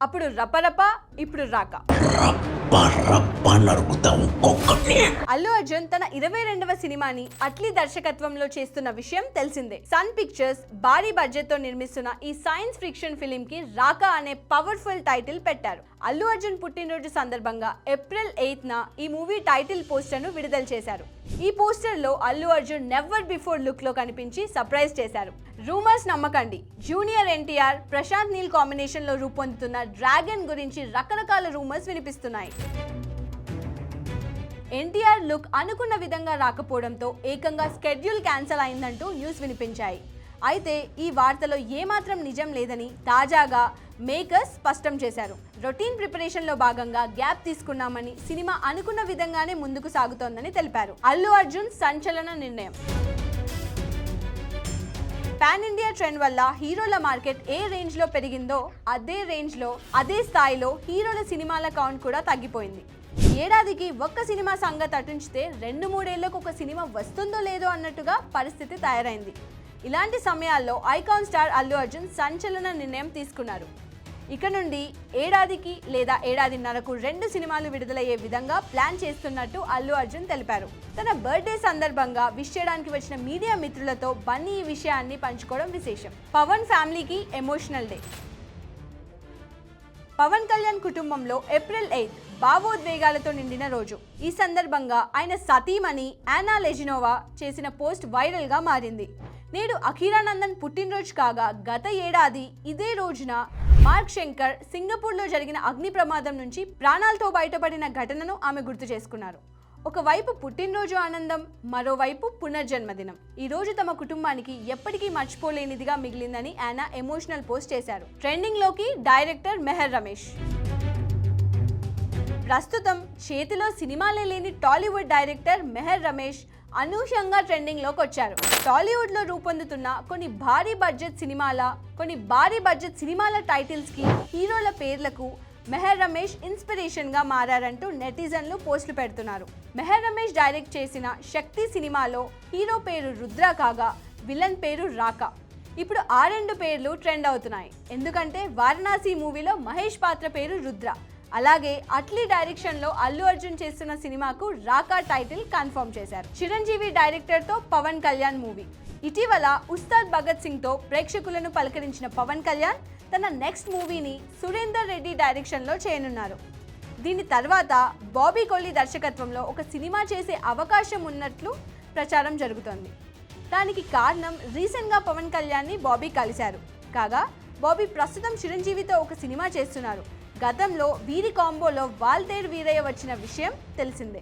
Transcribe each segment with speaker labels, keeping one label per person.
Speaker 1: అప్పుడు రపరప, ఇప్పుడు రాక. అల్లు అర్జున్ తన 22వ సినిమాని అట్లీ దర్శకత్వంలో చేస్తున్న విషయం తెలిసిందే. సన్ పిక్చర్స్ భారీ బడ్జెట్ తో నిర్మిస్తున్న ఈ సైన్స్ ఫిక్షన్ ఫిలిం కి రాక అనే పవర్ఫుల్ టైటిల్ పెట్టారు. అల్లు అర్జున్ పుట్టినరోజు సందర్భంగా ఏప్రిల్ 8న ఈ మూవీ టైటిల్ పోస్టర్ ను విడుదల చేశారు. ఈ పోస్టర్ లో Allu Arjun never before look లో కనిపించి సర్ప్రైజ్ చేశారు. రూమర్స్ నమ్మకండి. జూనియర్ ఎన్టీఆర్, ప్రశాంత్ నీల్ కాంబినేషన్ లో రూపొందుతున్న డ్రాగన్ గురించి రకరకాల రూమర్స్ వినిపిస్తున్నాయి. ఎన్టీఆర్ లుక్ అనుకున్న విధంగా రాకపోవడంతో ఏకంగా స్కెడ్యూల్ క్యాన్సిల్ అయిందంటూ న్యూస్ వినిపించాయి. అయితే ఈ వార్తలో ఏమాత్రం నిజం లేదని తాజాగా మేకర్స్ స్పష్టం చేశారు. రొటీన్ ప్రిపరేషన్ లో భాగంగా గ్యాప్ తీసుకున్నామని, సినిమా అనుకున్న విధంగానే ముందుకు సాగుతోందని తెలిపారు. అల్లు అర్జున్ సంచలన నిర్ణయం. పాన్ ఇండియా ట్రెండ్ వల్ల హీరోల మార్కెట్ ఏ రేంజ్ లో పెరిగిందో అదే స్థాయిలో హీరోల సినిమాల కౌంట్ కూడా తగ్గిపోయింది. ఏడాదికి ఒక్క సినిమా సంగతి అటుంచితే 2-3 ఏళ్లకు ఒక సినిమా వస్తుందో లేదో అన్నట్టుగా పరిస్థితి తయారైంది. ఇలాంటి సమయాల్లో ఐకాన్ స్టార్ అల్లు అర్జున్ సంచలన నిర్ణయం తీసుకున్నారు. ఇక నుండి ఏడాదికి లేదా ఏడాదిన్నరకు 2 సినిమాలు విడుదలయ్యే విధంగా ప్లాన్ చేస్తున్నట్టు అల్లు అర్జున్ తెలిపారు. తన బర్త్డే సందర్భంగా విష్ చేయడానికి వచ్చిన మీడియా మిత్రులతో బన్నీ ఈ విషయాన్ని పంచుకోవడం విశేషం. పవన్ ఫ్యామిలీకి ఎమోషనల్ డే. పవన్ కళ్యాణ్ కుటుంబంలో ఏప్రిల్ 8 భావోద్వేగాలతో నిండిన రోజు. ఈ సందర్భంగా ఆయన సతీమణి యానా లెజినోవా చేసిన పోస్ట్ వైరల్ గా మారింది. నేడు అఖీరానందన్ పుట్టినరోజు కాగా గత ఏడాది ఇదే రోజున మార్క్ శంకర్ సింగపూర్లో జరిగిన అగ్ని ప్రమాదం నుంచి ప్రాణాలతో బయటపడిన ఘటనను ఆమె గుర్తు చేసుకున్నారు. ఒకవైపు పుట్టినరోజు ఆనందం, మరోవైపు పునర్జన్మదినం. ఈ రోజు తమ కుటుంబానికి ఎప్పటికీ మర్చిపోలేనిదిగా మిగిలిందని యానా ఎమోషనల్ పోస్ట్ చేశారు. ట్రెండింగ్ లోకి డైరెక్టర్ మెహర్ రమేష్. ప్రస్తుతం చేతిలో సినిమాలే లేని టాలీవుడ్ డైరెక్టర్ మెహర్ రమేష్ అనూహ్యంగా ట్రెండింగ్ లోకి వచ్చారు. టాలీవుడ్ లో రూపొందుతున్న కొన్ని భారీ బడ్జెట్ సినిమాల టైటిల్స్ కి, హీరోల పేర్లకు మెహర్ రమేష్ ఇన్స్పిరేషన్ గా మారారంటూ నెటిజన్లు పోస్టులు పెడుతున్నారు. మెహర్ రమేష్ డైరెక్ట్ చేసిన శక్తి సినిమాలో హీరో పేరు రుద్ర కాగా విలన్ పేరు రాక. ఇప్పుడు ఆ 2 పేర్లు ట్రెండ్ అవుతున్నాయి. ఎందుకంటే వారణాసి మూవీలో మహేష్ పాత్ర పేరు రుద్ర. అలాగే అట్లీ డైరెక్షన్ లో అల్లు అర్జున్ చేస్తున్న సినిమాకు రాకా టైటిల్ కన్ఫర్మ్ చేశారు. చిరంజీవి డైరెక్టర్ తో పవన్ కళ్యాణ్ మూవీ. ఇటీవల ఉస్తాద్ భగత్ సింగ్ తో ప్రేక్షకులను పలకరించిన పవన్ కళ్యాణ్ తన నెక్స్ట్ మూవీని సురేందర్ రెడ్డి డైరెక్షన్ లో చేయనున్నారు. దీని తర్వాత బాబీ కోహ్లీ దర్శకత్వంలో ఒక సినిమా చేసే అవకాశం ఉన్నట్లు ప్రచారం జరుగుతోంది. దానికి కారణం రీసెంట్ గా పవన్ కళ్యాణ్ ని బాబీ కలిశారు. కాగా బాబీ ప్రస్తుతం చిరంజీవితో ఒక సినిమా చేస్తున్నారు. గతంలో వీరి కాంబోలో వాల్తేరు వీరయ్య వచ్చిన విషయం తెలిసిందే.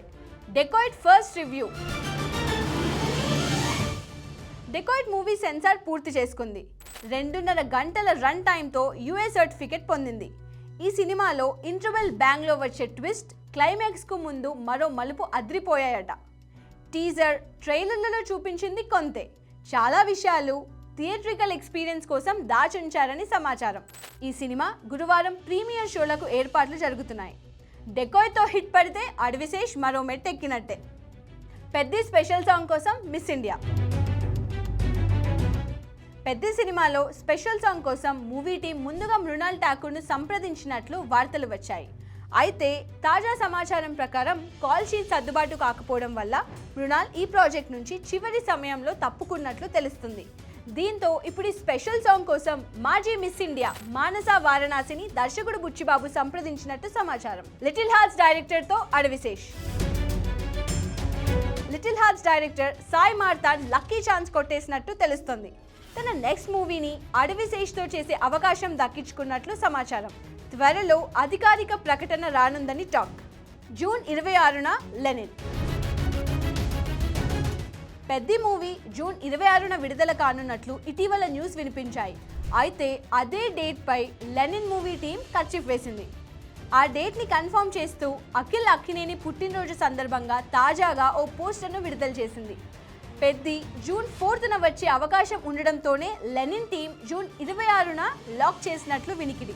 Speaker 1: Dacoit first review. Dacoit movie censor పూర్తి చేసుకుంది. 2.5 గంటల రన్ టైంతో యుఏ సర్టిఫికెట్ పొందింది. ఈ సినిమాలో ఇంటర్వెల్ బ్యాంగ్లో వచ్చే ట్విస్ట్, క్లైమాక్స్ కు ముందు మరో మలుపు అద్రిపోయాయట. టీజర్, ట్రైలర్లలో చూపించింది కొంతే. చాలా విషయాలు థియేట్రికల్ ఎక్స్పీరియన్స్ కోసం దాచుంచారని సమాచారం. ఈ సినిమా గురువారం ప్రీమియర్ షోలకు ఏర్పాట్లు జరుగుతున్నాయి. డెకాయ్తో హిట్ పడితే అడవిశేష్ మరో మెట్టెక్కినట్టే. పెద్ది స్పెషల్ సాంగ్ కోసం మిస్ ఇండియా. పెద్ది సినిమాలో స్పెషల్ సాంగ్ కోసం మూవీ టీం ముందుగా మృణాల్ ఠాకూర్ను సంప్రదించినట్లు వార్తలు వచ్చాయి. అయితే తాజా సమాచారం ప్రకారం కాల్ షీట్ సర్దుబాటు కాకపోవడం వల్ల మృణాల్ ఈ ప్రాజెక్ట్ నుంచి చివరి సమయంలో తప్పుకున్నట్లు తెలుస్తుంది. దీంతో ఇప్పుడు ఈ స్పెషల్ సాంగ్ కోసం మాజీ మిస్ ఇండియా మానస వారణాసిని దర్శకుడు బుచ్చిబాబు సంప్రదించినట్టు సమాచారం. లిటిల్ హార్ట్స్ డైరెక్టర్ తో Adivi Sesh. Little hearts director Sai Marthand lucky chance కొట్టేసినట్టు తెలుస్తుంది. తన నెక్స్ట్ మూవీని అడవిశేష్ తో చేసే అవకాశం దక్కించుకున్నట్లు సమాచారం. త్వరలో అధికారిక ప్రకటన రానుందని టాక్. జూన్ 26న లెనిన్. పెద్ది మూవీ జూన్ 26న విడుదల కానున్నట్లు ఇటీవల న్యూస్ వినిపించాయి. అయితే అదే డేట్ పై లెనిన్ మూవీ టీం కర్చీఫ్ వేసింది. ఆ డేట్ ని కన్ఫర్మ్ చేస్తూ అఖిల్ అక్కినేని పుట్టినరోజు సందర్భంగా తాజాగా ఓ పోస్టర్ను విడుదల చేసింది. పెద్ది జూన్ 4న వచ్చే అవకాశం ఉండడంతోనే లెనిన్ టీం జూన్ 26న లాక్ చేసినట్లు వినికిడి.